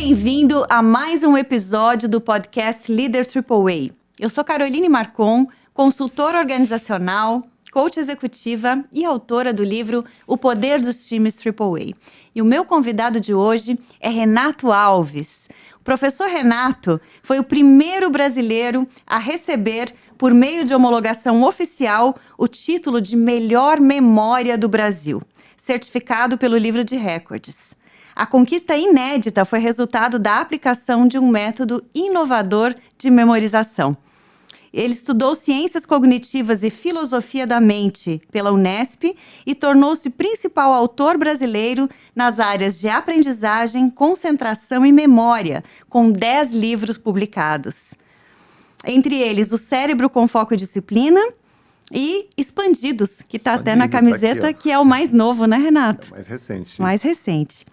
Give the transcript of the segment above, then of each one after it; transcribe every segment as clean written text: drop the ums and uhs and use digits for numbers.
bem-vindo a mais um episódio do podcast Líder AAA. Eu sou Caroline Marcon, consultora organizacional, coach executiva e autora do livro O Poder dos Times AAA. E o meu convidado de hoje é Renato Alves. O professor Renato foi o primeiro brasileiro a receber, por meio de homologação oficial, o título de melhor memória do Brasil, certificado pelo Livro de Recordes. A conquista inédita foi resultado da aplicação de um método inovador de memorização. Ele estudou Ciências Cognitivas e Filosofia da Mente pela Unesp e tornou-se principal autor brasileiro nas áreas de aprendizagem, concentração e memória, com 10 livros publicados. Entre eles, O Cérebro com Foco e Disciplina e Expandidos, que está até na camiseta, tá aqui, que é o mais novo, né, Renato? É mais recente. Mais recente.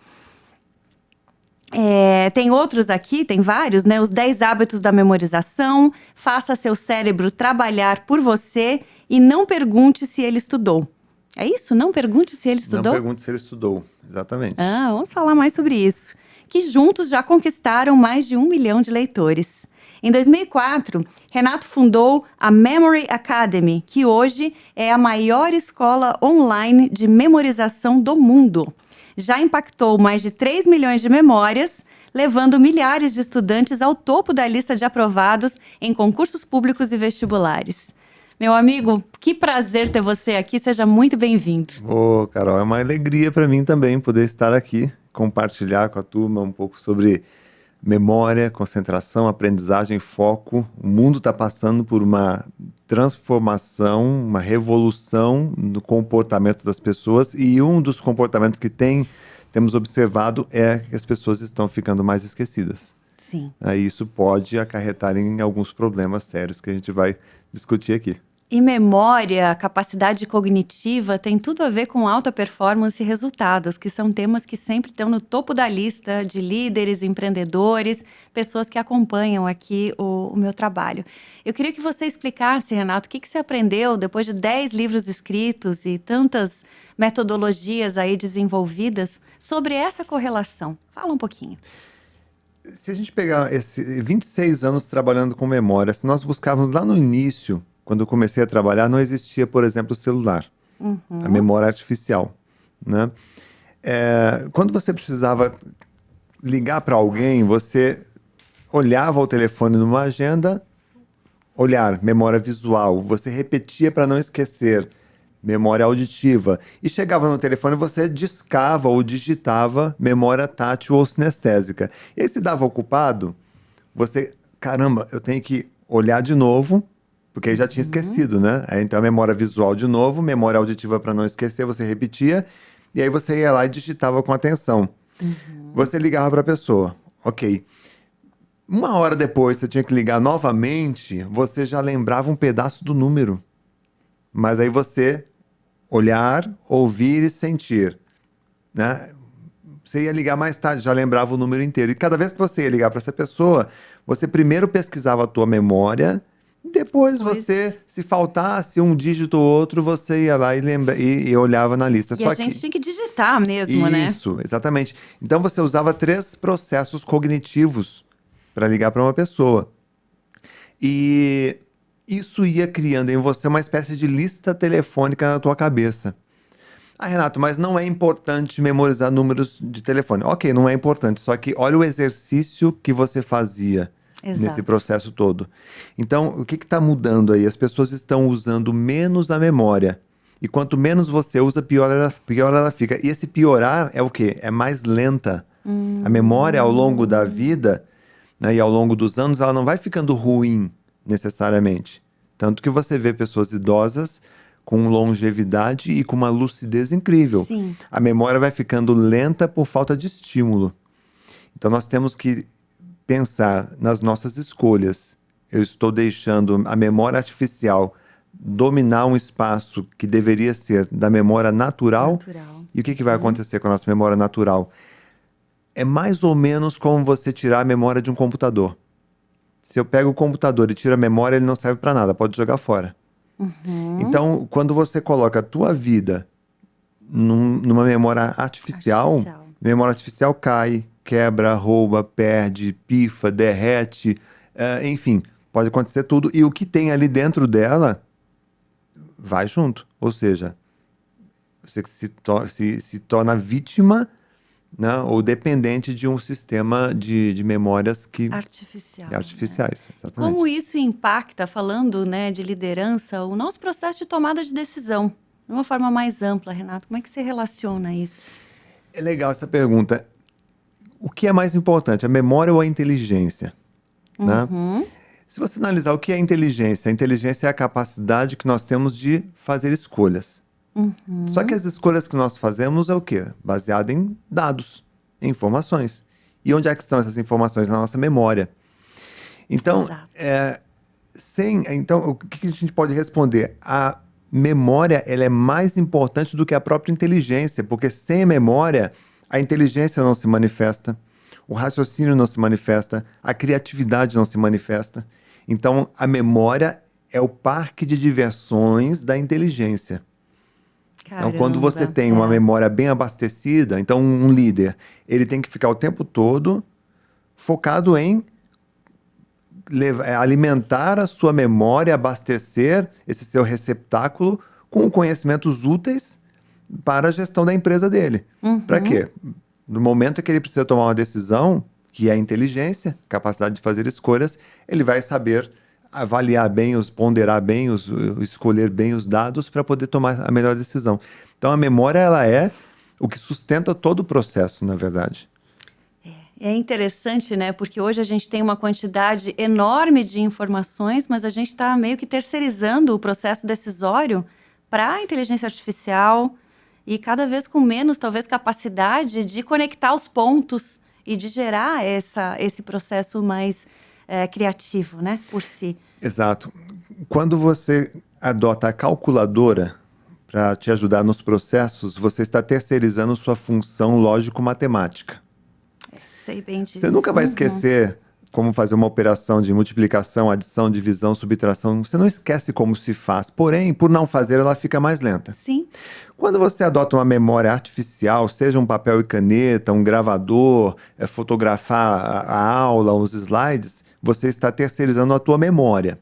Tem outros aqui, tem vários, né? Os 10 hábitos da memorização, faça seu cérebro trabalhar por você e não pergunte se ele estudou. É isso? Não pergunte se ele estudou? Não pergunte se ele estudou, exatamente. Vamos falar mais sobre isso. Que juntos já conquistaram mais de 1 milhão de leitores. Em 2004, Renato fundou a Memory Academy, que hoje é a maior escola online de memorização do mundo. Já impactou mais de 3 milhões de memórias, levando milhares de estudantes ao topo da lista de aprovados em concursos públicos e vestibulares. Meu amigo, que prazer ter você aqui, seja muito bem-vindo. Ô, Carol, é uma alegria para mim também poder estar aqui, compartilhar com a turma um pouco sobre memória, concentração, aprendizagem, foco. O mundo está passando por uma transformação, uma revolução no comportamento das pessoas, e um dos comportamentos que temos observado é que as pessoas estão ficando mais esquecidas. Sim. Isso pode acarretar em alguns problemas sérios que a gente vai discutir aqui. E memória, capacidade cognitiva tem tudo a ver com alta performance e resultados, que são temas que sempre estão no topo da lista de líderes, empreendedores, pessoas que acompanham aqui o meu trabalho. Eu queria que você explicasse, Renato, o que você aprendeu depois de 10 livros escritos e tantas metodologias aí desenvolvidas sobre essa correlação. Fala um pouquinho. Se a gente pegar esses 26 anos trabalhando com memória, se nós buscarmos lá no início, quando eu comecei a trabalhar, não existia, por exemplo, o celular, a memória artificial, né? Quando você precisava ligar para alguém, você olhava o telefone numa agenda, olhar, memória visual, você repetia para não esquecer, memória auditiva, e chegava no telefone, você discava ou digitava memória tátil ou sinestésica. E aí se dava ocupado, você, caramba, eu tenho que olhar de novo, porque aí já tinha esquecido, né? Então, a memória visual de novo, memória auditiva para não esquecer, você repetia, e aí você ia lá e digitava com atenção. Você ligava para a pessoa, ok. 1 hora depois, você tinha que ligar novamente, você já lembrava um pedaço do número. Mas aí você olhar, ouvir e sentir, né? Você ia ligar mais tarde, já lembrava o número inteiro. E cada vez que você ia ligar para essa pessoa, você primeiro pesquisava a tua memória, depois você, se faltasse um dígito ou outro, você ia lá e olhava na lista. E a gente tinha que digitar mesmo, né? Isso, exatamente. Então você usava 3 processos cognitivos para ligar para uma pessoa. E isso ia criando em você uma espécie de lista telefônica na tua cabeça. Renato, mas não é importante memorizar números de telefone. Ok, não é importante, só que olha o exercício que você fazia. Exato. Nesse processo todo. Então, o que está mudando aí? As pessoas estão usando menos a memória. E quanto menos você usa, pior ela fica. E esse piorar é o quê? É mais lenta. A memória, ao longo da vida, né, e ao longo dos anos, ela não vai ficando ruim, necessariamente. Tanto que você vê pessoas idosas com longevidade e com uma lucidez incrível. Sim. A memória vai ficando lenta por falta de estímulo. Então, nós temos que pensar nas nossas escolhas. Eu estou deixando a memória artificial dominar um espaço que deveria ser da memória natural. E o que vai acontecer com a nossa memória natural? É mais ou menos como você tirar a memória de um computador. Se eu pego o computador e tiro a memória, ele não serve para nada, pode jogar fora. Então, quando você coloca a tua vida numa memória artificial, a memória artificial cai, quebra, rouba, perde, pifa, derrete, enfim, pode acontecer tudo. E o que tem ali dentro dela vai junto. Ou seja, você se torna vítima, né, ou dependente de um sistema de memórias artificiais. Exatamente. Como isso impacta, falando, né, de liderança, o nosso processo de tomada de decisão? De uma forma mais ampla, Renato, como é que você relaciona isso? É legal essa pergunta. O que é mais importante, a memória ou a inteligência? Né? Se você analisar o que é a inteligência é a capacidade que nós temos de fazer escolhas. Só que as escolhas que nós fazemos é o quê? Baseado em dados, em informações. E onde é que estão essas informações? Na nossa memória. Então, então o que a gente pode responder? A memória, ela é mais importante do que a própria inteligência, porque sem a memória, a inteligência não se manifesta, o raciocínio não se manifesta, a criatividade não se manifesta. Então, a memória é o parque de diversões da inteligência. Caramba, então, quando você tem uma memória bem abastecida, então um líder, ele tem que ficar o tempo todo focado em alimentar a sua memória, abastecer esse seu receptáculo com conhecimentos úteis para a gestão da empresa dele. Para quê? No momento que ele precisa tomar uma decisão, que é a inteligência, capacidade de fazer escolhas, ele vai saber avaliar bem, ponderar bem, escolher bem os dados para poder tomar a melhor decisão. Então, a memória, ela é o que sustenta todo o processo, na verdade. É interessante, né? Porque hoje a gente tem uma quantidade enorme de informações, mas a gente está meio que terceirizando o processo decisório para a inteligência artificial e cada vez com menos, talvez, capacidade de conectar os pontos e de gerar esse processo mais criativo, né? Por si. Exato. Quando você adota a calculadora para te ajudar nos processos, você está terceirizando sua função lógico-matemática. Sei bem disso. Você nunca vai esquecer como fazer uma operação de multiplicação, adição, divisão, subtração. Você não esquece como se faz. Porém, por não fazer, ela fica mais lenta. Sim. Quando você adota uma memória artificial, seja um papel e caneta, um gravador, fotografar a aula, os slides, você está terceirizando a tua memória.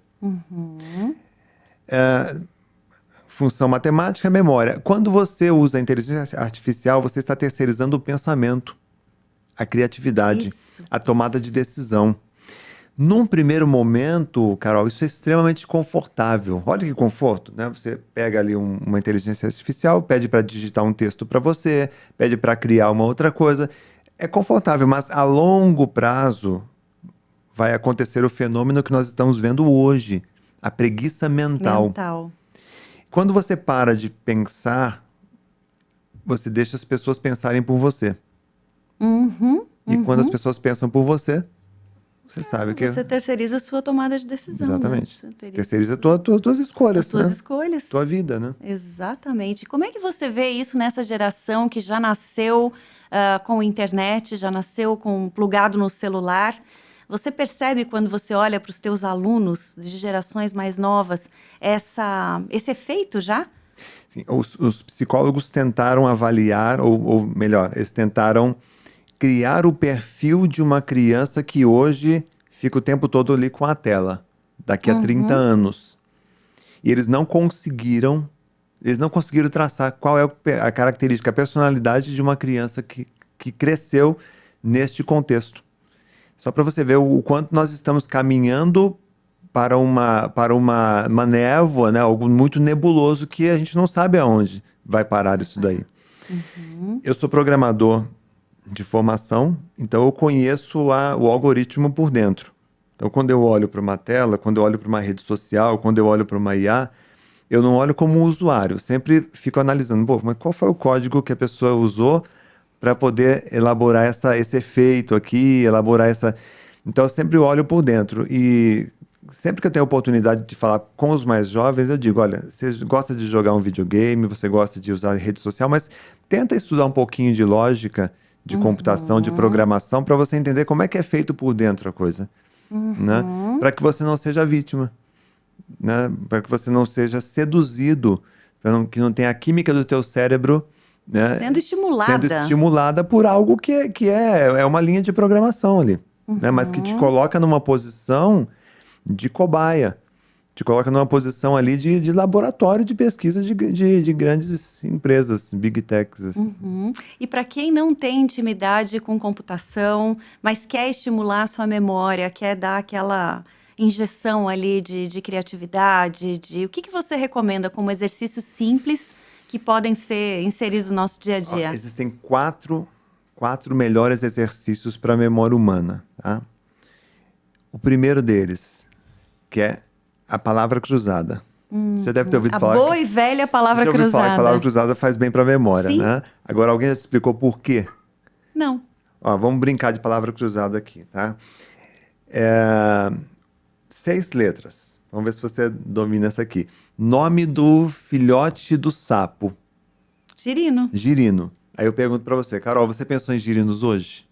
Função matemática é memória. Quando você usa a inteligência artificial, você está terceirizando o pensamento, a criatividade, a tomada de decisão. Num primeiro momento, Carol, isso é extremamente confortável. Olha que conforto, né? Você pega ali uma inteligência artificial, pede para digitar um texto para você, pede para criar uma outra coisa. É confortável, mas a longo prazo vai acontecer o fenômeno que nós estamos vendo hoje, a preguiça mental. Quando você para de pensar, você deixa as pessoas pensarem por você. E quando as pessoas pensam por você, você sabe que... Você terceiriza a sua tomada de decisão. Exatamente. Né? Você terceiriza tuas escolhas. As suas escolhas. Tua vida, né? Exatamente. Como é que você vê isso nessa geração que já nasceu com internet, já nasceu plugado no celular? Você percebe quando você olha para os teus alunos de gerações mais novas esse efeito já? Sim, os psicólogos tentaram avaliar, ou melhor, eles tentaram criar o perfil de uma criança que hoje fica o tempo todo ali com a tela, daqui a 30 anos. E eles não conseguiram traçar qual é a característica, a personalidade de uma criança que cresceu neste contexto. Só para você ver o quanto nós estamos caminhando para uma névoa, né? Algo muito nebuloso que a gente não sabe aonde vai parar isso daí. Eu sou programador de formação, então eu conheço o algoritmo por dentro. Então, quando eu olho para uma tela, quando eu olho para uma rede social, quando eu olho para uma IA, eu não olho como usuário, sempre fico analisando, mas qual foi o código que a pessoa usou para poder elaborar esse efeito aqui, Então, eu sempre olho por dentro. E sempre que eu tenho a oportunidade de falar com os mais jovens, eu digo, olha, você gosta de jogar um videogame, você gosta de usar rede social, mas tenta estudar um pouquinho de lógica, de computação, de programação, para você entender como é que é feito por dentro a coisa. Né? Para que você não seja vítima. Né? Para que você não seja seduzido, que não tenha a química do teu cérebro né? Sendo estimulada. Sendo estimulada por algo que é uma linha de programação ali, né? Mas que te coloca numa posição de cobaia. Te coloca numa posição ali de laboratório de pesquisa de grandes empresas, big techs. Assim. E para quem não tem intimidade com computação, mas quer estimular a sua memória, quer dar aquela injeção ali de criatividade, o que você recomenda como exercícios simples que podem ser inseridos no nosso dia a dia? Ó, existem quatro melhores exercícios para a memória humana. Tá? O primeiro deles, que é a palavra cruzada. Você deve ter ouvido falar. A boa e velha palavra cruzada. Falar que a palavra cruzada faz bem para a memória, Sim. né? Agora, alguém já te explicou por quê? Não. Ó, vamos brincar de palavra cruzada aqui, tá? 6 letras. Vamos ver se você domina essa aqui. Nome do filhote do sapo. Girino. Girino. Aí eu pergunto para você, Carol, você pensou em girinos hoje?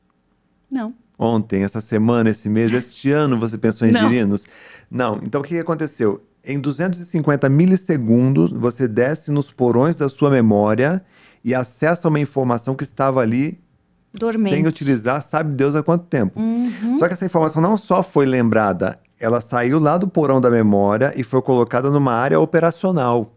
Não. Ontem, essa semana, esse mês, este ano você pensou em Não. girinos? Não. Então, o que aconteceu? Em 250 milissegundos, você desce nos porões da sua memória e acessa uma informação que estava ali Dormente. sem utilizar, sabe Deus há quanto tempo. Só que essa informação não só foi lembrada, ela saiu lá do porão da memória e foi colocada numa área operacional.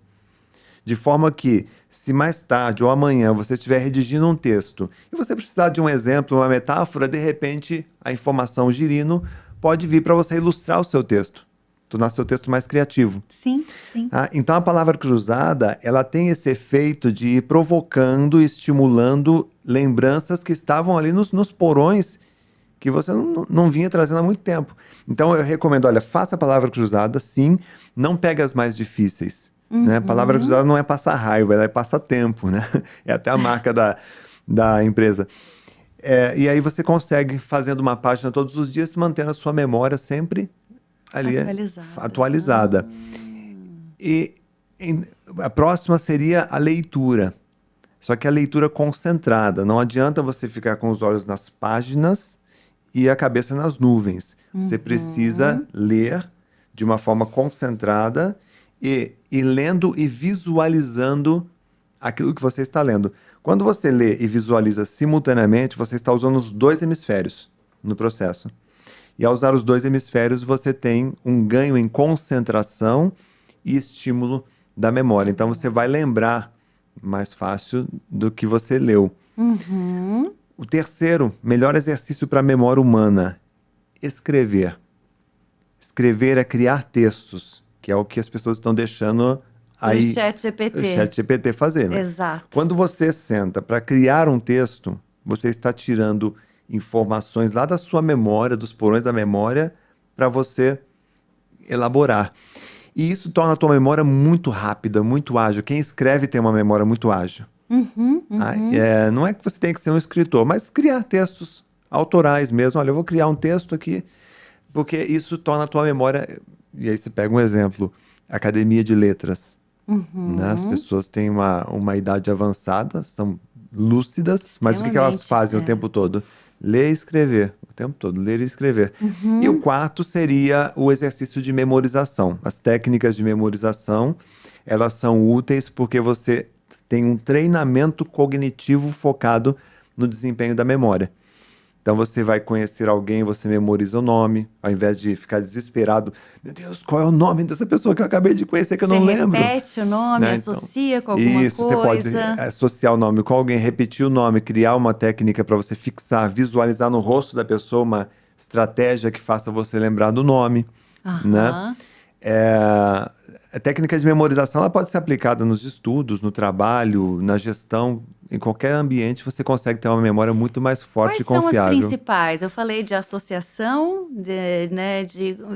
De forma que, se mais tarde ou amanhã você estiver redigindo um texto e você precisar de um exemplo, uma metáfora, de repente a informação girino pode vir para você ilustrar o seu texto, tornar seu texto mais criativo. Sim, sim. Então a palavra cruzada, ela tem esse efeito de ir provocando, estimulando lembranças que estavam ali nos porões que você não vinha trazendo há muito tempo. Então eu recomendo, olha, faça a palavra cruzada, sim, não pega as mais difíceis. Né? Palavra cruzada não é passar raiva, ela é passar tempo, né? É até a marca da empresa. E aí você consegue, fazendo uma página todos os dias, mantendo a sua memória sempre ali atualizada. E a próxima seria a leitura. Só que a leitura concentrada. Não adianta você ficar com os olhos nas páginas e a cabeça nas nuvens. Você precisa ler de uma forma concentrada e lendo e visualizando aquilo que você está lendo. Quando você lê e visualiza simultaneamente, você está usando os 2 hemisférios no processo. E ao usar os 2 hemisférios, você tem um ganho em concentração e estímulo da memória. Então, você vai lembrar mais fácil do que você leu. O terceiro, melhor exercício para a memória humana, escrever. Escrever é criar textos, que é o que as pessoas estão deixando aí o chat GPT fazer. Né? Exato. Quando você senta para criar um texto, você está tirando informações lá da sua memória, dos porões da memória, para você elaborar. E isso torna a tua memória muito rápida, muito ágil. Quem escreve tem uma memória muito ágil. Não é que você tem que ser um escritor, mas criar textos autorais mesmo. Olha, eu vou criar um texto aqui, porque isso torna a tua memória... E aí você pega um exemplo, Academia de Letras. Né? As pessoas têm uma idade avançada, são lúcidas, mas o que elas fazem o tempo todo? Ler e escrever, o tempo todo, ler e escrever. E o quarto seria o exercício de memorização. As técnicas de memorização, elas são úteis porque você tem um treinamento cognitivo focado no desempenho da memória. Então você vai conhecer alguém, você memoriza o nome, ao invés de ficar desesperado. Meu Deus, qual é o nome dessa pessoa que eu acabei de conhecer que eu não lembro? Você repete o nome, né? associa com alguma coisa. Você pode associar o nome com alguém, repetir o nome, criar uma técnica para você fixar, visualizar no rosto da pessoa uma estratégia que faça você lembrar do nome. Né? A técnica de memorização ela pode ser aplicada nos estudos, no trabalho, na gestão. Em qualquer ambiente você consegue ter uma memória muito mais forte e confiável. Quais são as principais? Eu falei de associação,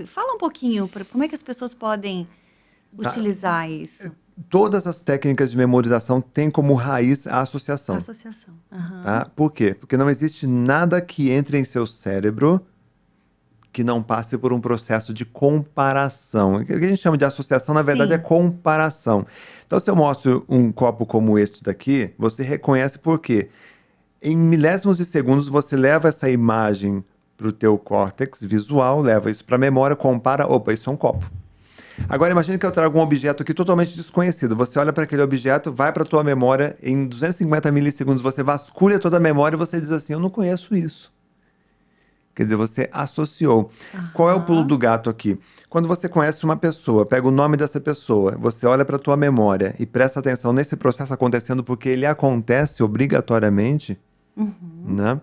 Fala um pouquinho, como é que as pessoas podem utilizar isso? Todas as técnicas de memorização têm como raiz a associação. Associação. Tá? Por quê? Porque não existe nada que entre em seu cérebro que não passe por um processo de comparação. O que a gente chama de associação, na verdade, é comparação. Então, se eu mostro um copo como este daqui, você reconhece por quê? Em milésimos de segundos, você leva essa imagem para o teu córtex visual, leva isso para a memória, compara, opa, isso é um copo. Agora imagine que eu trago um objeto aqui totalmente desconhecido. Você olha para aquele objeto, vai para a tua memória, em 250 milissegundos você vasculha toda a memória e você diz assim, eu não conheço isso. Quer dizer, você associou. Qual é o pulo do gato aqui? Quando você conhece uma pessoa, pega o nome dessa pessoa, você olha para a tua memória e presta atenção nesse processo acontecendo porque ele acontece obrigatoriamente, né?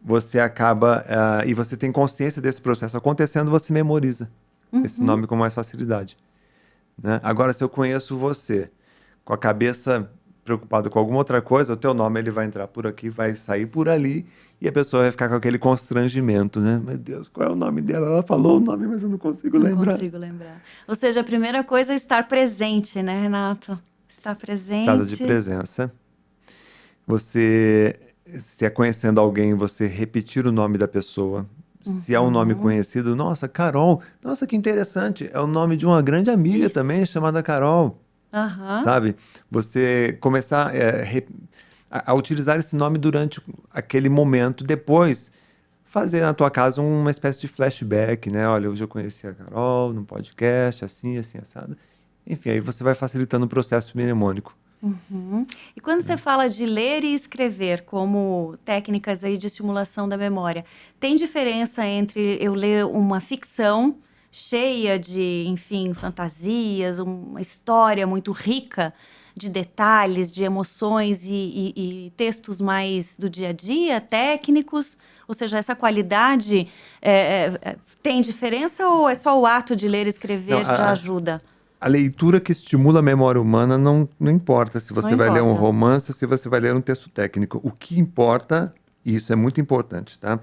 Você acaba, e você tem consciência desse processo acontecendo, você memoriza esse nome com mais facilidade, né? Agora, se eu conheço você com a cabeça preocupada com alguma outra coisa, o teu nome ele vai entrar por aqui, vai sair por ali, e a pessoa vai ficar com aquele constrangimento, né? Meu Deus, qual é o nome dela? Ela falou o nome, mas eu não consigo lembrar. Não consigo lembrar. Ou seja, a primeira coisa é estar presente, né, Renato? Estar presente. Estado de presença. Você, se é conhecendo alguém, você repetir o nome da pessoa. Se é um nome conhecido, nossa, Carol, nossa, que interessante. É o nome de uma grande amiga também, chamada Carol. Sabe? Você começar a utilizar esse nome durante aquele momento. Depois, fazer na tua casa uma espécie de flashback, né? Olha, hoje eu conheci a Carol num podcast, assim, assim, assado. Enfim, aí você vai facilitando o processo mnemônico. E quando você fala de ler e escrever como técnicas aí de estimulação da memória, tem diferença entre eu ler uma ficção cheia de, enfim, fantasias, uma história muito rica de detalhes, de emoções e textos mais do dia a dia, técnicos? Ou seja, essa qualidade tem diferença ou é só o ato de ler e escrever já ajuda? A leitura que estimula a memória humana não importa se você vai ler um romance ou se você vai ler um texto técnico. O que importa, e isso é muito importante, tá?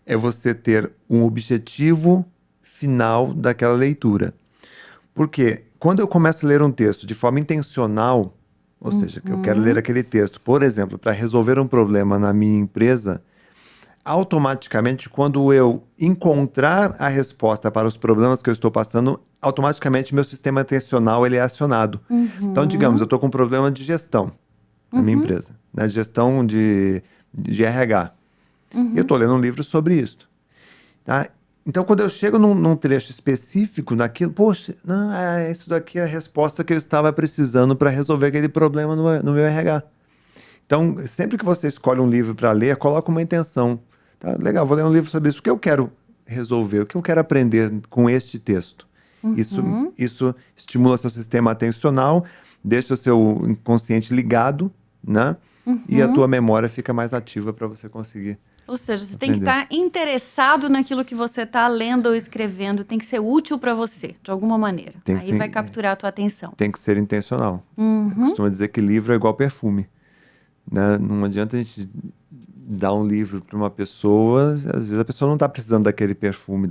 É você ter um objetivo final daquela leitura. Porque quando eu começo a ler um texto de forma intencional, ou seja, que eu quero ler aquele texto, por exemplo, para resolver um problema na minha empresa, automaticamente, quando eu encontrar a resposta para os problemas que eu estou passando, automaticamente meu sistema atencional ele é acionado. Então, digamos, eu estou com um problema de gestão na minha empresa, né? Gestão de RH. E eu estou lendo um livro sobre isso. Tá? Então, quando eu chego num trecho específico naquilo, poxa, não, isso daqui é a resposta que eu estava precisando para resolver aquele problema no meu RH. Então, sempre que você escolhe um livro para ler, coloca uma intenção. Tá? Legal, vou ler um livro sobre isso. O que eu quero resolver? O que eu quero aprender com este texto? Isso estimula seu sistema atencional, deixa o seu inconsciente ligado, né? E a tua memória fica mais ativa para você conseguir. Ou seja, você tem que estar interessado naquilo que você está lendo ou escrevendo, tem que ser útil para você, de alguma maneira. Aí vai capturar a tua atenção. Tem que ser intencional. Costuma dizer que livro é igual perfume, né? Não adianta a gente dar um livro para uma pessoa, às vezes a pessoa não está precisando daquele perfume,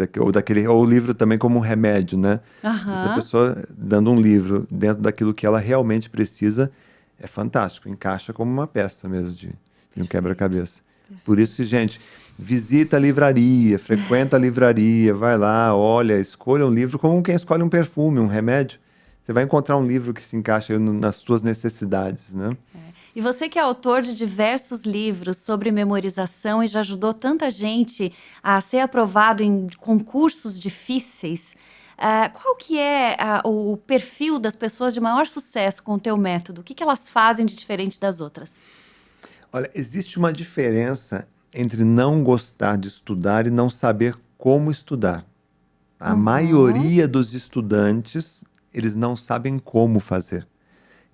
ou o livro também como um remédio, né? Se a pessoa dando um livro dentro daquilo que ela realmente precisa, é fantástico, encaixa como uma peça mesmo de um quebra-cabeça. Por isso, gente, visita a livraria, frequenta a livraria, vai lá, olha, escolha um livro como quem escolhe um perfume, um remédio. Você vai encontrar um livro que se encaixa nas suas necessidades, né? E você que é autor de diversos livros sobre memorização e já ajudou tanta gente a ser aprovado em concursos difíceis, qual que é o perfil das pessoas de maior sucesso com o teu método? O que elas fazem de diferente das outras? Olha, existe uma diferença entre não gostar de estudar e não saber como estudar. A maioria dos estudantes, eles não sabem como fazer.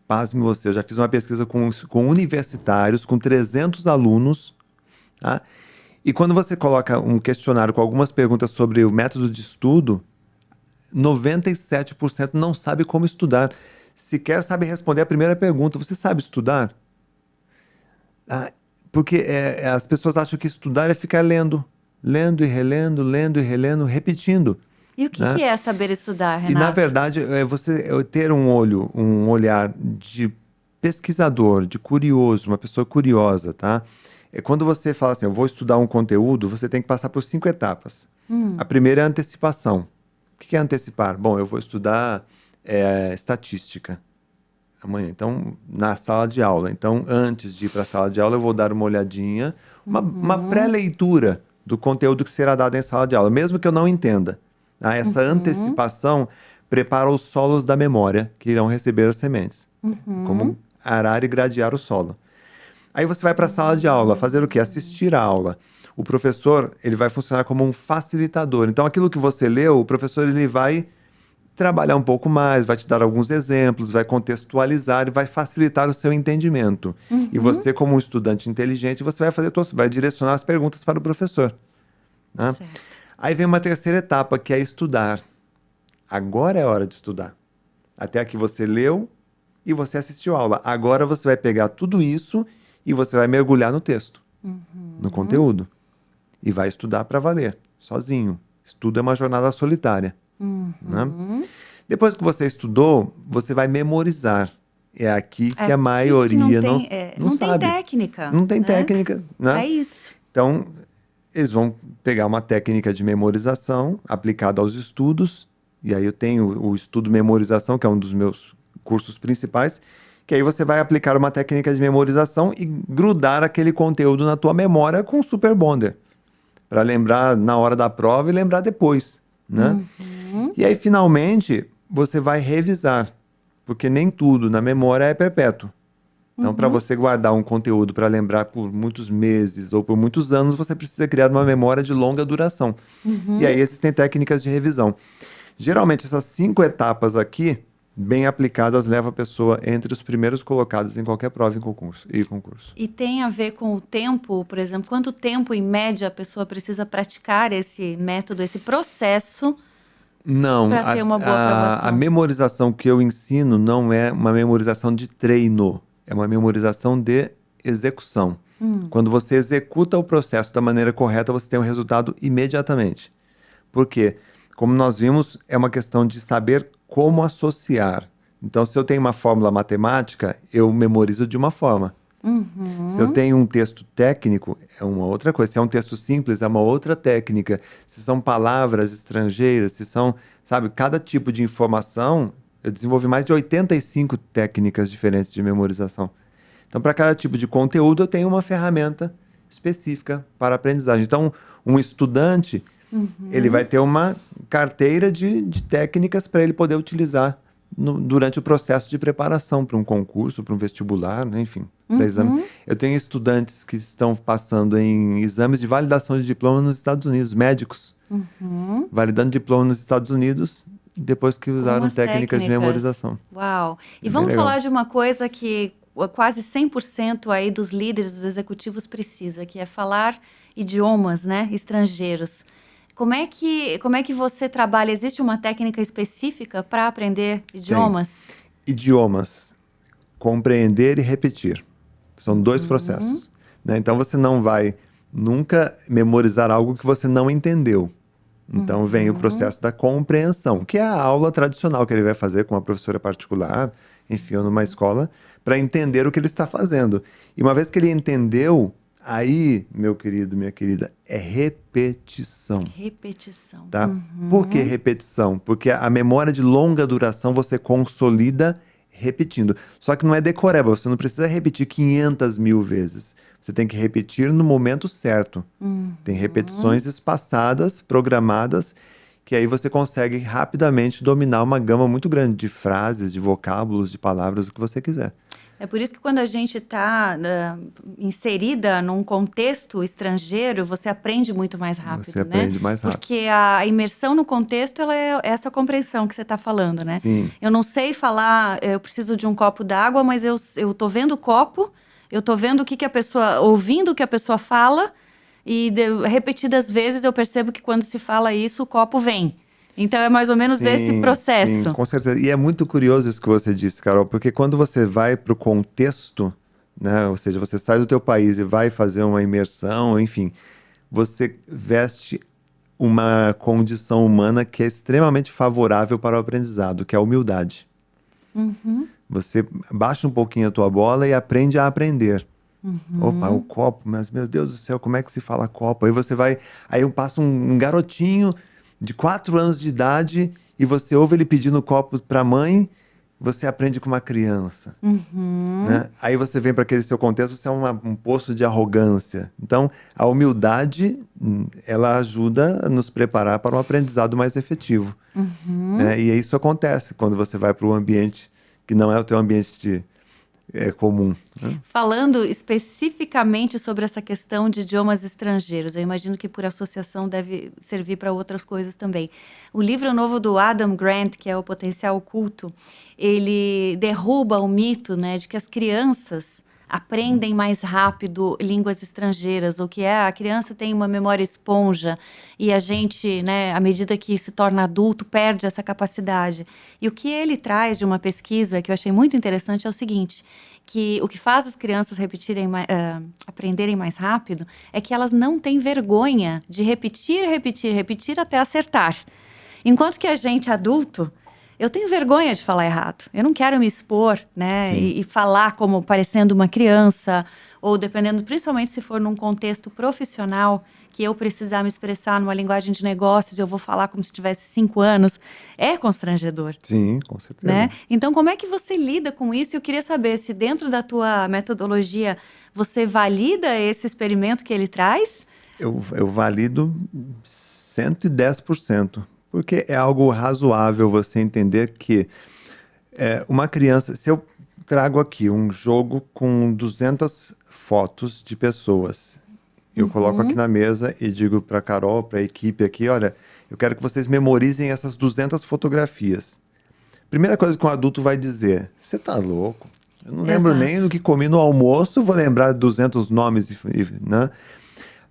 Pasme você, eu já fiz uma pesquisa com universitários, com 300 alunos, tá? E quando você coloca um questionário com algumas perguntas sobre o método de estudo, 97% não sabe como estudar. Sequer sabe responder a primeira pergunta. Você sabe estudar? Porque as pessoas acham que estudar é ficar lendo e relendo, repetindo. E o que é saber estudar, Renato? E, na verdade, é você ter um olhar de pesquisador, de curioso, uma pessoa curiosa, tá? Quando você fala assim, eu vou estudar um conteúdo, você tem que passar por 5 etapas. A primeira é a antecipação. O que é antecipar? Bom, eu vou estudar estatística amanhã, então, na sala de aula. Então, antes de ir para a sala de aula, eu vou dar uma olhadinha, uma pré-leitura do conteúdo que será dado em sala de aula, mesmo que eu não entenda. Essa antecipação prepara os solos da memória que irão receber as sementes. Como arar e gradear o solo. Aí você vai para a sala de aula, fazer o quê? Assistir a aula. O professor, ele vai funcionar como um facilitador. Então, aquilo que você leu, o professor ele vai trabalhar um pouco mais, vai te dar alguns exemplos, vai contextualizar e vai facilitar o seu entendimento. E você, como um estudante inteligente, você vai direcionar as perguntas para o professor. Né? Certo. Aí vem uma terceira etapa, que é estudar. Agora é hora de estudar. Até aqui você leu e você assistiu a aula. Agora você vai pegar tudo isso e você vai mergulhar no texto, no conteúdo. E vai estudar para valer, sozinho. Estudo é uma jornada solitária. Né? Depois que você estudou, você vai memorizar. É aqui que a maioria não Não sabe. tem técnica. Não tem né? técnica. Né? É isso. Então, eles vão pegar uma técnica de memorização aplicada aos estudos. E aí eu tenho o estudo memorização, que é um dos meus cursos principais. Que aí você vai aplicar uma técnica de memorização e grudar aquele conteúdo na tua memória com o Super Bonder. Para lembrar na hora da prova e lembrar depois. Né? E aí, finalmente, você vai revisar. Porque nem tudo na memória é perpétuo. Então, para você guardar um conteúdo para lembrar por muitos meses ou por muitos anos, você precisa criar uma memória de longa duração. E aí existem técnicas de revisão. Geralmente, essas 5 etapas aqui, bem aplicadas, levam a pessoa entre os primeiros colocados em qualquer prova e concurso. E tem a ver com o tempo, por exemplo, quanto tempo, em média, a pessoa precisa praticar esse método, esse processo Não, para ter uma boa aprovação? a memorização que eu ensino não é uma memorização de treino, é uma memorização de execução. Quando você executa o processo da maneira correta, você tem o resultado imediatamente. Por quê? Como nós vimos, é uma questão de saber como associar. Então, se eu tenho uma fórmula matemática, eu memorizo de uma forma. Se eu tenho um texto técnico, é uma outra coisa. Se é um texto simples, é uma outra técnica. Se são palavras estrangeiras, se são, sabe, cada tipo de informação, eu desenvolvi mais de 85 técnicas diferentes de memorização. Então, para cada tipo de conteúdo, eu tenho uma ferramenta específica para a aprendizagem. Então, um estudante, ele vai ter uma carteira de técnicas para ele poder utilizar durante o processo de preparação para um concurso, para um vestibular, né? Enfim, para exame. Eu tenho estudantes que estão passando em exames de validação de diploma nos Estados Unidos, médicos, validando diploma nos Estados Unidos depois que usaram técnicas de memorização. Uau! E É vamos bem legal. falar de uma coisa que quase 100% aí dos líderes, dos executivos precisa, que é falar idiomas, né, estrangeiros. Como é que você trabalha? Existe uma técnica específica para aprender idiomas? Idiomas, compreender e repetir. São 2 processos. Né? Então, você não vai nunca memorizar algo que você não entendeu. Então, vem o processo da compreensão, que é a aula tradicional que ele vai fazer com uma professora particular, enfim, ou numa escola, para entender o que ele está fazendo. E uma vez que ele entendeu, aí, meu querido, minha querida, é repetição. Repetição. Tá? Por que repetição? Porque a memória de longa duração você consolida repetindo. Só que não é decoreba, você não precisa repetir 500 mil vezes. Você tem que repetir no momento certo. Tem repetições espaçadas, programadas, que aí você consegue rapidamente dominar uma gama muito grande de frases, de vocábulos, de palavras, o que você quiser. É por isso que quando a gente está inserida num contexto estrangeiro, você aprende muito mais rápido, Você aprende mais rápido. Porque a imersão no contexto, ela é essa compreensão que você está falando, né? Sim. Eu não sei falar, eu preciso de um copo d'água, mas eu tô vendo o copo, eu tô vendo ouvindo o que a pessoa fala, e repetidas vezes eu percebo que quando se fala isso, o copo vem. Então, é mais ou menos esse processo. Sim, com certeza. E é muito curioso isso que você disse, Carol, porque quando você vai para o contexto, né, ou seja, você sai do teu país e vai fazer uma imersão, enfim, você veste uma condição humana que é extremamente favorável para o aprendizado, que é a humildade. Você baixa um pouquinho a tua bola e aprende a aprender. Opa, o copo, mas meu Deus do céu, como é que se fala copo? Aí eu passo um garotinho de 4 anos de idade e você ouve ele pedindo copo para a mãe você aprende com uma criança. Né? Aí você vem para aquele seu contexto, você é um poço de arrogância. Então, a humildade, ela ajuda a nos preparar para um aprendizado mais efetivo. Né? E isso acontece quando você vai para um ambiente que não é o teu ambiente comum. Né? Falando especificamente sobre essa questão de idiomas estrangeiros, eu imagino que por associação deve servir para outras coisas também. O livro novo do Adam Grant, que é O Potencial Oculto, ele derruba o mito, né, de que as crianças aprendem mais rápido línguas estrangeiras, ou que a criança tem uma memória esponja e a gente, né, à medida que se torna adulto, perde essa capacidade. E o que ele traz de uma pesquisa que eu achei muito interessante é o seguinte, que o que faz as crianças aprenderem mais rápido é que elas não têm vergonha de repetir até acertar. Enquanto que a gente adulto, eu tenho vergonha de falar errado. Eu não quero me expor, né? E falar como parecendo uma criança, ou dependendo, principalmente se for num contexto profissional, que eu precisar me expressar numa linguagem de negócios, eu vou falar como se tivesse 5 anos, é constrangedor. Sim, com certeza. Né? Então, como é que você lida com isso? Eu queria saber se dentro da tua metodologia você valida esse experimento que ele traz? Eu valido 110%. Porque é algo razoável você entender que uma criança... Se eu trago aqui um jogo com 200 fotos de pessoas, eu coloco aqui na mesa e digo para a Carol, para a equipe aqui, olha, eu quero que vocês memorizem essas 200 fotografias. Primeira coisa que um adulto vai dizer, você tá louco? Eu não lembro nem do que comi no almoço, vou lembrar de 200 nomes, né?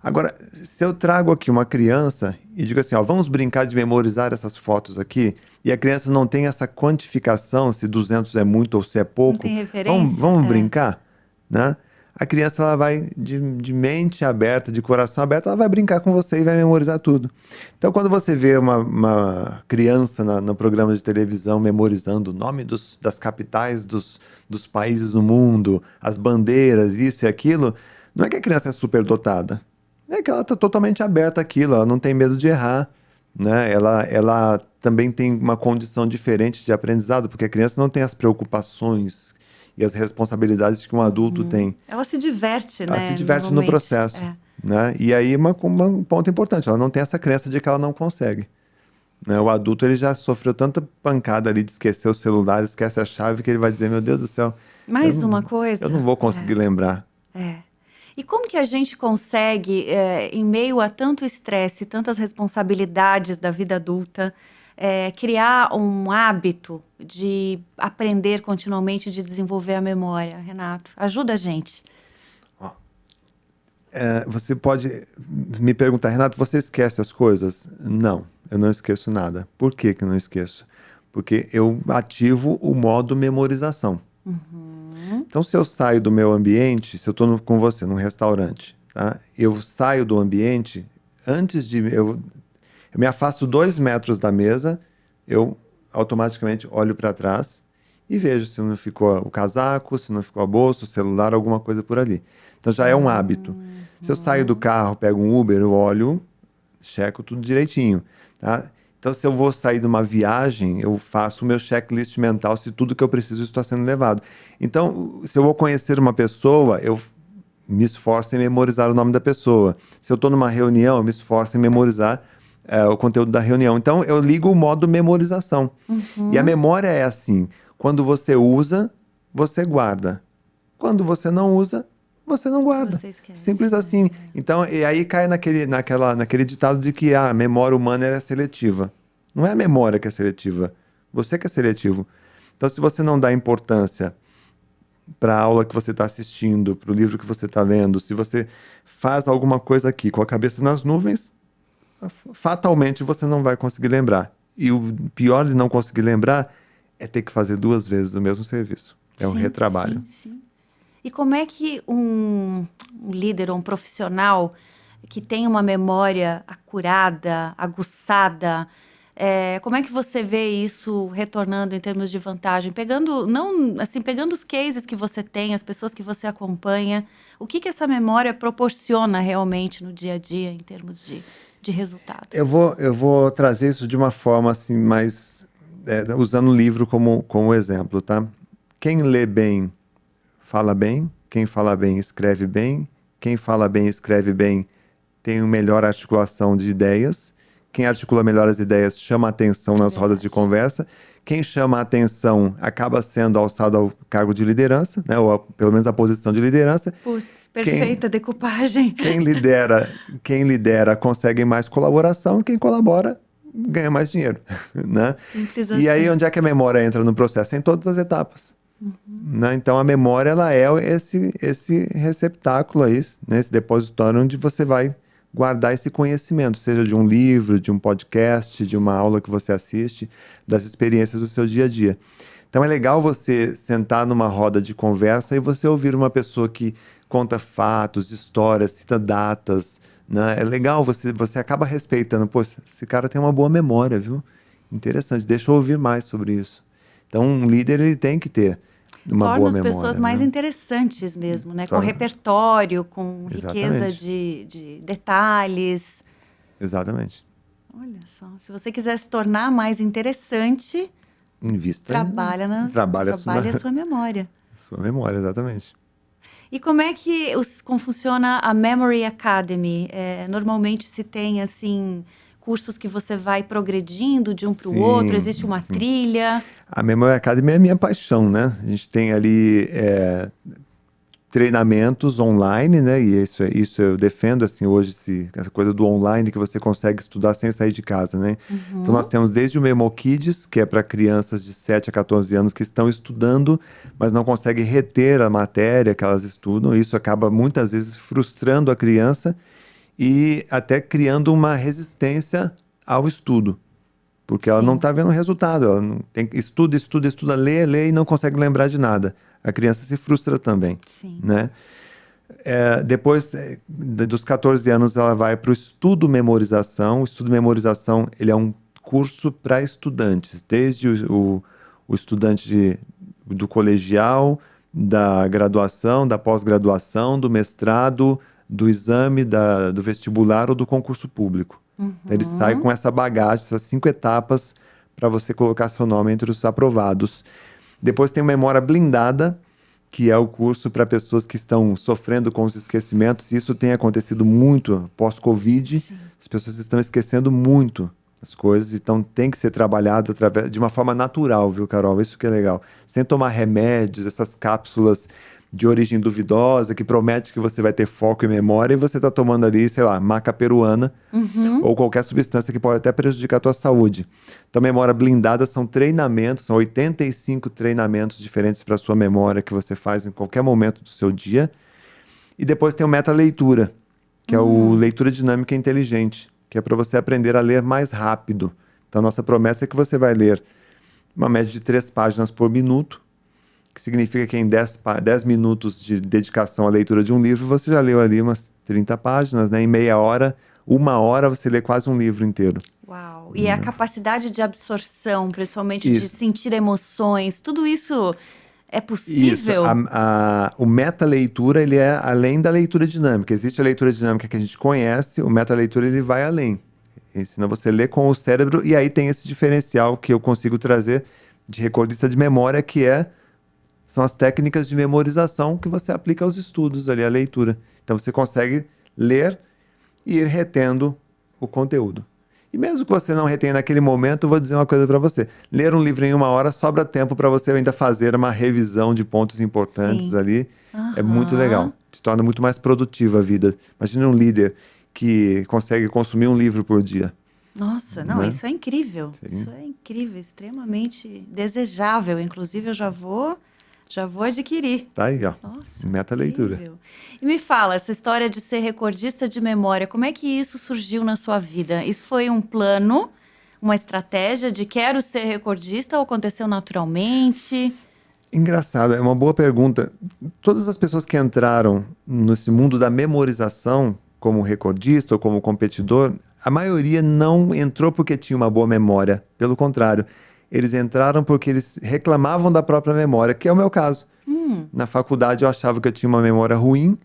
Agora, se eu trago aqui uma criança e digo assim, ó, vamos brincar de memorizar essas fotos aqui, e a criança não tem essa quantificação, se 200 é muito ou se é pouco, não tem referência, vamos brincar, né? A criança, ela vai de mente aberta, de coração aberto, ela vai brincar com você e vai memorizar tudo. Então, quando você vê uma criança no programa de televisão memorizando o nome das capitais dos países do mundo, as bandeiras, isso e aquilo, não é que a criança é superdotada. É que ela está totalmente aberta àquilo, ela não tem medo de errar, né? Ela também tem uma condição diferente de aprendizado, porque a criança não tem as preocupações e as responsabilidades que um adulto tem. Ela se diverte, Ela né? se diverte no processo. Né? E aí, um ponto importante, ela não tem essa crença de que ela não consegue. Né? O adulto, ele já sofreu tanta pancada ali de esquecer o celular, esquece a chave, que ele vai dizer, meu Deus do céu. Mais uma coisa. Eu não vou conseguir lembrar. E como que a gente consegue, em meio a tanto estresse, tantas responsabilidades da vida adulta, criar um hábito de aprender continuamente, de desenvolver a memória, Renato? Ajuda a gente. Você pode me perguntar, Renato, você esquece as coisas? Não, eu não esqueço nada. Por que que eu não esqueço? Porque eu ativo o modo memorização. Então, se eu saio do meu ambiente, se eu estou com você num restaurante, tá? Eu saio do ambiente, antes de... Eu me afasto 2 metros da mesa, eu automaticamente olho para trás e vejo se não ficou o casaco, se não ficou a bolsa, o celular, alguma coisa por ali. Então, já é um hábito. Se eu saio do carro, pego um Uber, eu olho, checo tudo direitinho, tá? Então, se eu vou sair de uma viagem, eu faço o meu checklist mental se tudo que eu preciso está sendo levado. Então, se eu vou conhecer uma pessoa, eu me esforço em memorizar o nome da pessoa. Se eu estou numa reunião, eu me esforço em memorizar o conteúdo da reunião. Então, eu ligo o modo memorização. E a memória é assim, quando você usa, você guarda. Quando você não usa, você não guarda. Você esquece. Simples assim. Então, e aí cai naquele ditado de que a memória humana é seletiva. Não é a memória que é seletiva. Você que é seletivo. Então, se você não dá importância para a aula que você está assistindo, para o livro que você está lendo, se você faz alguma coisa aqui com a cabeça nas nuvens, fatalmente você não vai conseguir lembrar. E o pior de não conseguir lembrar é ter que fazer 2 vezes o mesmo serviço. É um retrabalho. Sim. E como é que um líder ou um profissional que tem uma memória acurada, aguçada, como é que você vê isso retornando em termos de vantagem? Pegando os cases que você tem, as pessoas que você acompanha, o que essa memória proporciona realmente no dia a dia em termos de resultado? Eu vou trazer isso de uma forma assim mais usando o livro como exemplo, tá? Quem lê bem, fala bem. Quem fala bem, escreve bem. Quem fala bem, escreve bem, tem uma melhor articulação de ideias. Quem articula melhor as ideias chama a atenção nas rodas de conversa. Quem chama a atenção acaba sendo alçado ao cargo de liderança, né? Ou pelo menos a posição de liderança. Putz, perfeita decupagem. Quem lidera consegue mais colaboração. Quem colabora ganha mais dinheiro, né? Simples assim. E aí, onde é que a memória entra no processo? Em todas as etapas. Né? Então, a memória, ela é esse receptáculo aí, né? Esse depositório onde você vai guardar esse conhecimento, seja de um livro, de um podcast, de uma aula que você assiste, das experiências do seu dia a dia. Então, é legal você sentar numa roda de conversa e você ouvir uma pessoa que conta fatos, histórias, cita datas, né? É legal, você acaba respeitando. Pô, esse cara tem uma boa memória, viu? Interessante, deixa eu ouvir mais sobre isso. Então, um líder, ele tem que ter uma Torna boa as memória, pessoas né? mais interessantes mesmo, né? Com Torna. repertório, com riqueza Exatamente. de detalhes. Exatamente. Olha só, se você quiser se tornar mais interessante, Invista. trabalhe a sua memória. Sua memória, exatamente. E como é que como funciona a Memory Academy? Normalmente se tem, assim, cursos que você vai progredindo de um para o Sim, outro, existe uma trilha. A Memory Academy é a minha paixão, né? A gente tem ali treinamentos online, né? E isso eu defendo, assim, hoje, essa coisa do online que você consegue estudar sem sair de casa, né? Então, nós temos desde o Memo Kids, que é para crianças de 7 a 14 anos que estão estudando, mas não conseguem reter a matéria que elas estudam. Isso acaba, muitas vezes, frustrando a criança e até criando uma resistência ao estudo. Porque ela não está vendo o resultado. Ela não estuda, lê e não consegue lembrar de nada. A criança se frustra também. Sim. Né? Depois dos 14 anos, ela vai para o estudo memorização. O estudo memorização, ele é um curso para estudantes. Desde o estudante do colegial, da graduação, da pós-graduação, do mestrado, do exame, do vestibular ou do concurso público. Então, ele sai com essa bagagem, essas 5 etapas para você colocar seu nome entre os aprovados. Depois tem o Memória Blindada, que é o curso para pessoas que estão sofrendo com os esquecimentos. Isso tem acontecido muito pós-Covid. Sim. As pessoas estão esquecendo muito as coisas, então tem que ser trabalhado de uma forma natural, viu, Carol? Isso que é legal. Sem tomar remédios, essas cápsulas de origem duvidosa, que promete que você vai ter foco e memória, e você está tomando ali, sei lá, maca peruana, ou qualquer substância que pode até prejudicar a tua saúde. Então, memória blindada são treinamentos, são 85 treinamentos diferentes para a sua memória que você faz em qualquer momento do seu dia. E depois tem o meta-leitura, que é o leitura dinâmica inteligente, que é para você aprender a ler mais rápido. Então, nossa promessa é que você vai ler uma média de 3 páginas por minuto, que significa que em 10 minutos de dedicação à leitura de um livro, você já leu ali umas 30 páginas, né? Em meia hora, 1 hora, você lê quase um livro inteiro. Uau! E a capacidade de absorção, principalmente de Isso. sentir emoções, tudo isso é possível? Isso. O meta-leitura, ele é além da leitura dinâmica. Existe a leitura dinâmica que a gente conhece, o meta-leitura, ele vai além. Ensina você a ler com o cérebro, e aí tem esse diferencial que eu consigo trazer de recordista de memória, que são as técnicas de memorização que você aplica aos estudos ali, à leitura. Então você consegue ler e ir retendo o conteúdo. E mesmo que você não retenha naquele momento, eu vou dizer uma coisa para você. Ler um livro em 1 hora sobra tempo para você ainda fazer uma revisão de pontos importantes ali. É muito legal. Se torna muito mais produtiva a vida. Imagina um líder que consegue consumir um livro por dia. Nossa, não, Né? isso é incrível. Sim. Isso é incrível, extremamente desejável. Inclusive, eu já vou adquirir. Tá aí, ó. Nossa, Meta-leitura. incrível. E me fala, essa história de ser recordista de memória, como é que isso surgiu na sua vida? Isso foi um plano, uma estratégia de quero ser recordista ou aconteceu naturalmente? Engraçado, é uma boa pergunta. Todas as pessoas que entraram nesse mundo da memorização, como recordista ou como competidor, a maioria não entrou porque tinha uma boa memória. Pelo contrário, eles entraram porque eles reclamavam da própria memória, que é o meu caso. Na faculdade eu achava que eu tinha uma memória ruim,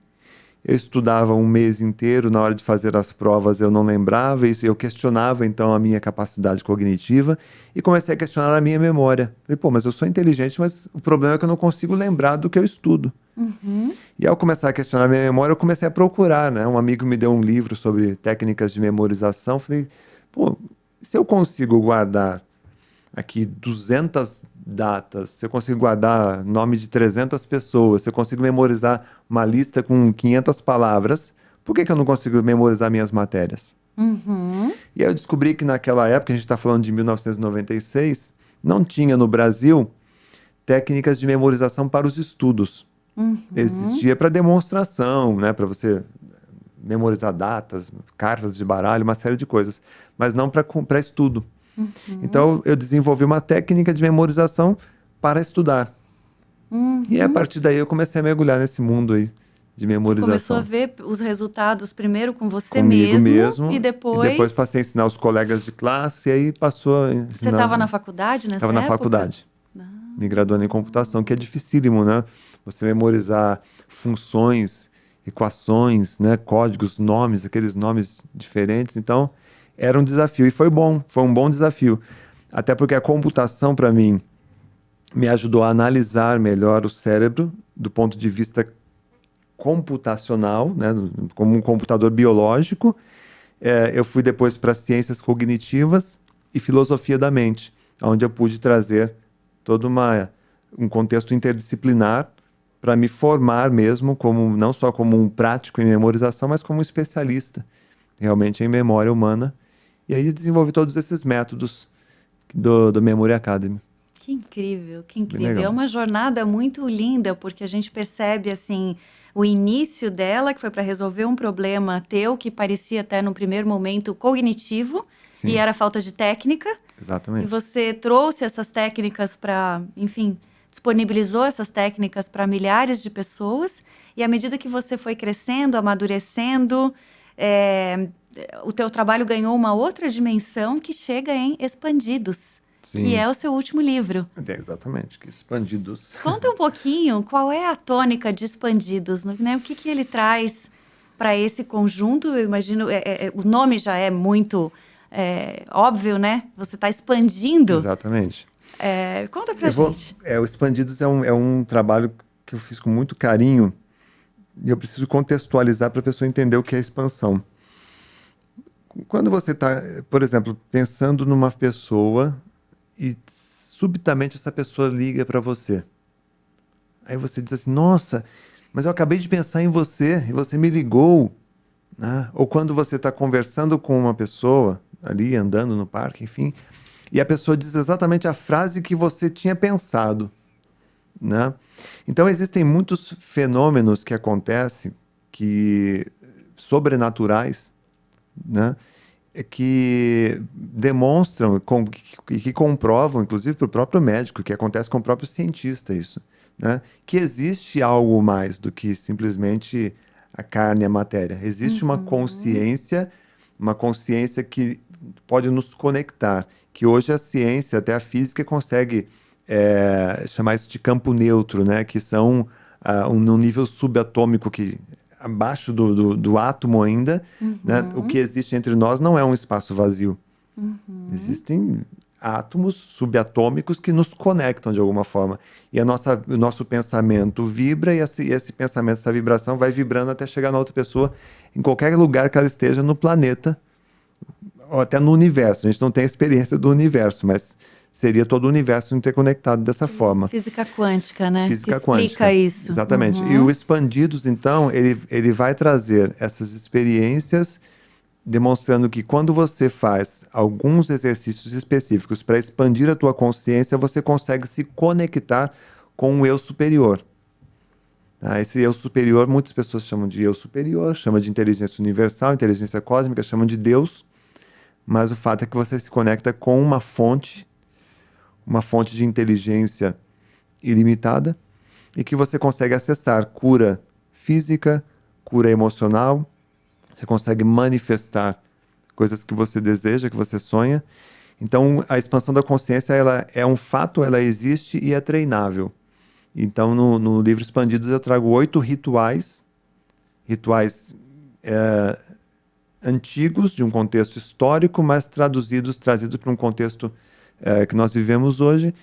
eu estudava um mês inteiro, na hora de fazer as provas eu não lembrava, isso eu questionava então a minha capacidade cognitiva e comecei a questionar a minha memória. Falei, pô, mas eu sou inteligente, mas o problema é que eu não consigo lembrar do que eu estudo. E ao começar a questionar a minha memória, eu comecei a procurar, né? Um amigo me deu um livro sobre técnicas de memorização, falei, pô, se eu consigo guardar aqui 200 datas, se eu consigo guardar nome de 300 pessoas, se eu consigo memorizar uma lista com 500 palavras, por que eu não consigo memorizar minhas matérias? E aí eu descobri que naquela época, a gente está falando de 1996, não tinha no Brasil técnicas de memorização para os estudos. Existia para demonstração, né, para você memorizar datas, cartas de baralho, uma série de coisas, mas não para estudo. Então, eu desenvolvi uma técnica de memorização para estudar. E a partir daí eu comecei a mergulhar nesse mundo aí de memorização. Começou a ver os resultados primeiro com você Comigo mesmo e depois... E depois passei a ensinar os colegas de classe e aí passou a ensinar... Você estava na faculdade nessa época? Estava na faculdade. Me graduando em computação, que é dificílimo, né? Você memorizar funções, equações, né? Códigos, nomes, aqueles nomes diferentes. Então, era um desafio e foi bom, foi um bom desafio. Até porque a computação, para mim, me ajudou a analisar melhor o cérebro do ponto de vista computacional, né? Como um computador biológico. Eu fui depois para ciências cognitivas e filosofia da mente, onde eu pude trazer todo um contexto interdisciplinar para me formar mesmo, não só como um prático em memorização, mas como um especialista realmente em memória humana. E aí desenvolvi todos esses métodos do Memory Academy. Que incrível, que incrível. É uma jornada muito linda, porque a gente percebe, assim, o início dela, que foi para resolver um problema teu, que parecia até no primeiro momento cognitivo, Sim. E era falta de técnica. Exatamente. E você trouxe essas técnicas para, enfim, disponibilizou essas técnicas para milhares de pessoas. E à medida que você foi crescendo, amadurecendo, o teu trabalho ganhou uma outra dimensão que chega em Expandidos. Sim. Que é o seu último livro. Exatamente, que Expandidos. Conta um pouquinho, qual é a tônica de Expandidos, né? O que ele traz para esse conjunto? Eu imagino, o nome já é muito óbvio, né? Você está expandindo. Exatamente. Conta pra gente. O Expandidos é um trabalho que eu fiz com muito carinho e eu preciso contextualizar para a pessoa entender o que é expansão. Quando você está, por exemplo, pensando numa pessoa e subitamente essa pessoa liga para você. Aí você diz assim, nossa, mas eu acabei de pensar em você e você me ligou. Né? Ou quando você está conversando com uma pessoa, ali andando no parque, enfim, e a pessoa diz exatamente a frase que você tinha pensado. Né? Então existem muitos fenômenos que acontecem, sobrenaturais, né? Que demonstram e que comprovam, inclusive para o próprio médico, que acontece com o próprio cientista isso, né? Que existe algo mais do que simplesmente a carne e a matéria. Existe uma consciência que pode nos conectar, que hoje a ciência, até a física, consegue chamar isso de campo neutro, né? Que são num nível subatômico que abaixo do átomo ainda, né? O que existe entre nós não é um espaço vazio. Existem átomos subatômicos que nos conectam de alguma forma. E o nosso pensamento vibra e esse pensamento, essa vibração vai vibrando até chegar na outra pessoa em qualquer lugar que ela esteja no planeta ou até no universo. A gente não tem a experiência do universo, mas seria todo o universo interconectado dessa forma. Física quântica, né? Física que quântica. Explica isso. Exatamente. E o Expandidos, então, ele vai trazer essas experiências demonstrando que quando você faz alguns exercícios específicos para expandir a tua consciência, você consegue se conectar com o eu superior. Esse eu superior, muitas pessoas chamam de eu superior, chamam de inteligência universal, inteligência cósmica, chamam de Deus, mas o fato é que você se conecta com uma fonte de inteligência ilimitada e que você consegue acessar cura física, cura emocional, você consegue manifestar coisas que você deseja, que você sonha. Então, a expansão da consciência, ela é um fato, ela existe e é treinável. Então, no livro Expandidos, eu trago 8 rituais rituais antigos, de um contexto histórico, mas trazidos para um contexto que nós vivemos hoje,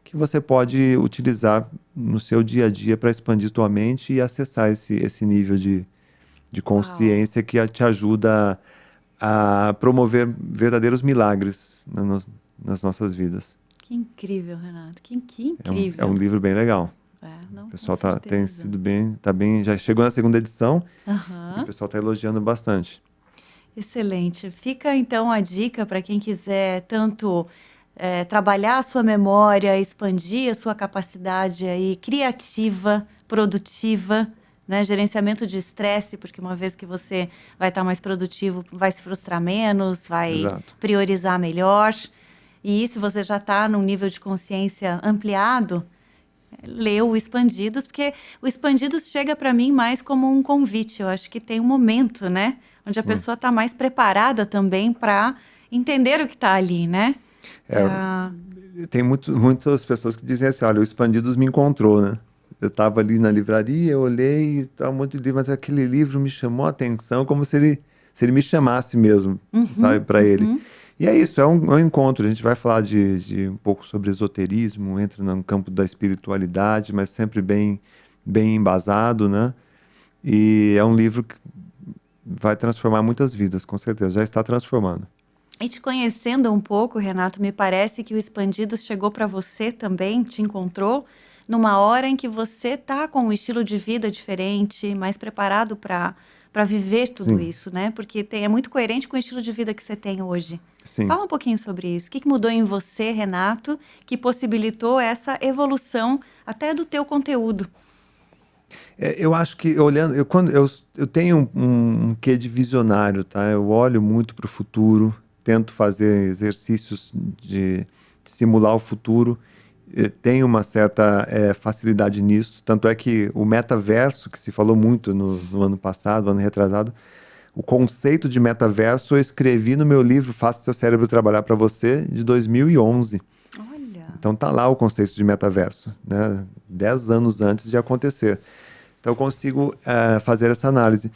que você pode utilizar no seu dia a dia para expandir tua mente e acessar esse nível de consciência que te ajuda a promover verdadeiros milagres nas nossas vidas. Que incrível, Renato. Que incrível. É um livro bem legal. Não, o pessoal tem sido bem, já chegou na segunda edição e o pessoal está elogiando bastante. Excelente. Fica então a dica para quem quiser tanto trabalhar a sua memória, expandir a sua capacidade aí criativa, produtiva, né? Gerenciamento de estresse, porque uma vez que você vai estar mais produtivo, vai se frustrar menos, vai Exato. priorizar melhor. E se você já está num nível de consciência ampliado, lê o Expandidos, porque o Expandidos chega para mim mais como um convite. Eu acho que tem um momento, né? Onde a pessoa está mais preparada também para entender o que está ali, né? Tem muitas pessoas que dizem assim, olha, o Expandidos me encontrou, né? Eu estava ali na livraria, eu olhei, estava um monte de livro, mas aquele livro me chamou a atenção como se ele me chamasse mesmo, sabe, para ele. E é isso, é um encontro. A gente vai falar de um pouco sobre esoterismo, entra no campo da espiritualidade, mas sempre bem embasado, né? E é um livro que vai transformar muitas vidas, com certeza. Já está transformando. E te conhecendo um pouco, Renato, me parece que o Expandidos chegou para você também, te encontrou numa hora em que você está com um estilo de vida diferente, mais preparado para viver tudo isso, né? Porque é muito coerente com o estilo de vida que você tem hoje. Sim. Fala um pouquinho sobre isso. O que mudou em você, Renato, que possibilitou essa evolução até do teu conteúdo? Eu acho que, olhando, eu tenho um quê de visionário, tá? Eu olho muito para o futuro, tento fazer exercícios de simular o futuro, tenho uma certa facilidade nisso, tanto é que o metaverso, que se falou muito no ano passado, ano retrasado, o conceito de metaverso eu escrevi no meu livro Faça Seu Cérebro Trabalhar para Você, de 2011. Olha! Então tá lá o conceito de metaverso, né? 10 anos antes de acontecer. Então eu consigo fazer essa análise.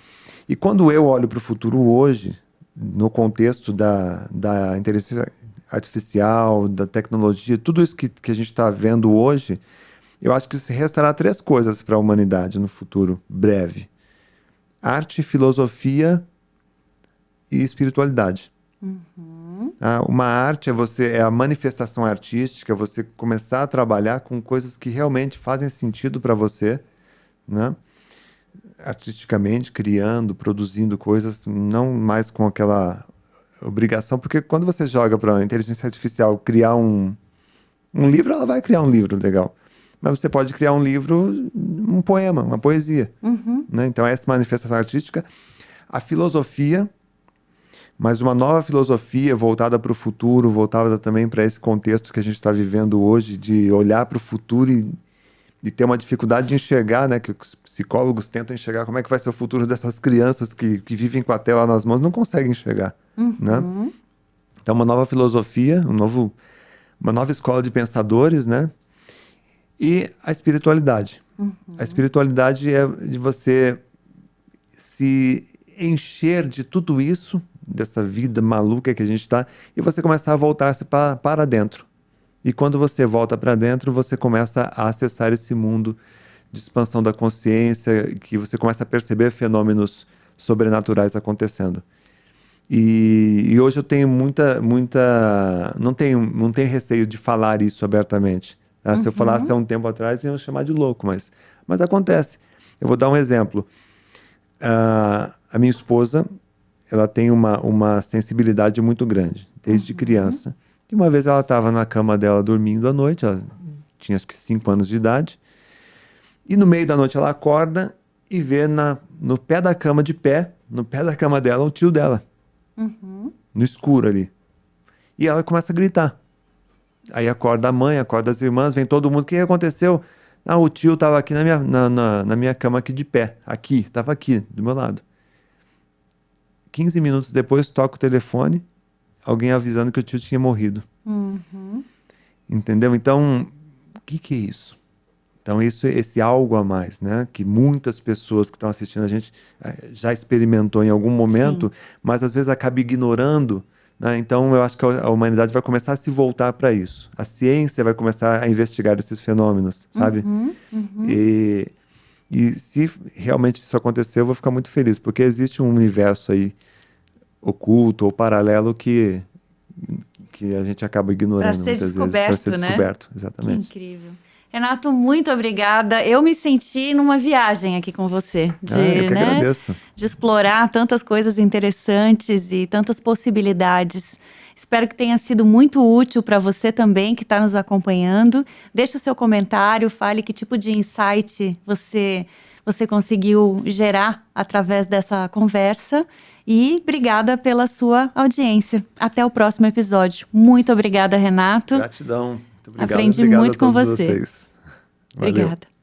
E quando eu olho para o futuro hoje, no contexto da inteligência artificial, da tecnologia, tudo isso que a gente está vendo hoje, eu acho que restará 3 coisas para a humanidade no futuro breve: arte, filosofia e espiritualidade. Uma arte é a manifestação artística, você começar a trabalhar com coisas que realmente fazem sentido para você, né? Artisticamente, criando, produzindo coisas, não mais com aquela obrigação, porque quando você joga para a inteligência artificial criar um livro, ela vai criar um livro legal. Mas você pode criar um livro, um poema, uma poesia. Né? Então, essa manifestação artística. A filosofia, mas uma nova filosofia voltada para o futuro, voltada também para esse contexto que a gente está vivendo hoje, de olhar para o futuro e ter uma dificuldade de enxergar, né? Que os psicólogos tentam enxergar como é que vai ser o futuro dessas crianças que vivem com a tela nas mãos, não conseguem enxergar. Né? Então, uma nova filosofia, uma nova escola de pensadores, né? E a espiritualidade. A espiritualidade é de você se encher de tudo isso, dessa vida maluca que a gente está, e você começar a voltar-se para dentro. E quando você volta para dentro, você começa a acessar esse mundo de expansão da consciência, que você começa a perceber fenômenos sobrenaturais acontecendo. E hoje eu tenho não tenho receio de falar isso abertamente. Tá? Se eu falasse há um tempo atrás, iam chamar de louco, mas acontece. Eu vou dar um exemplo. A minha esposa, ela tem uma sensibilidade muito grande, desde criança. E uma vez ela estava na cama dela dormindo à noite, ela tinha acho que 5 anos de idade, e no meio da noite ela acorda e vê no pé da cama, no pé da cama dela, o tio dela, no escuro ali. E ela começa a gritar. Aí acorda a mãe, acorda as irmãs, vem todo mundo, o que aconteceu? O tio estava aqui na minha cama aqui de pé, estava aqui, do meu lado. 15 minutos depois, toca o telefone, alguém avisando que o tio tinha morrido. Entendeu? Então, o que é isso? Então, esse algo a mais, que muitas pessoas que estão assistindo a gente já experimentou em algum momento, mas às vezes acaba ignorando, né? Então, eu acho que a humanidade vai começar a se voltar para isso. A ciência vai começar a investigar esses fenômenos, sabe? E se realmente isso acontecer, eu vou ficar muito feliz, porque existe um universo aí oculto ou paralelo que a gente acaba ignorando muitas vezes. Para ser descoberto, exatamente. Que incrível. Renato, muito obrigada. Eu me senti numa viagem aqui com você. Eu que agradeço. De explorar tantas coisas interessantes e tantas possibilidades. Espero que tenha sido muito útil para você também, que está nos acompanhando. Deixe o seu comentário, fale que tipo de insight você conseguiu gerar através dessa conversa. E obrigada pela sua audiência. Até o próximo episódio. Muito obrigada, Renato. Gratidão. Muito obrigado. Aprendi Obrigado muito a todos com você. Vocês. Valeu. Obrigada.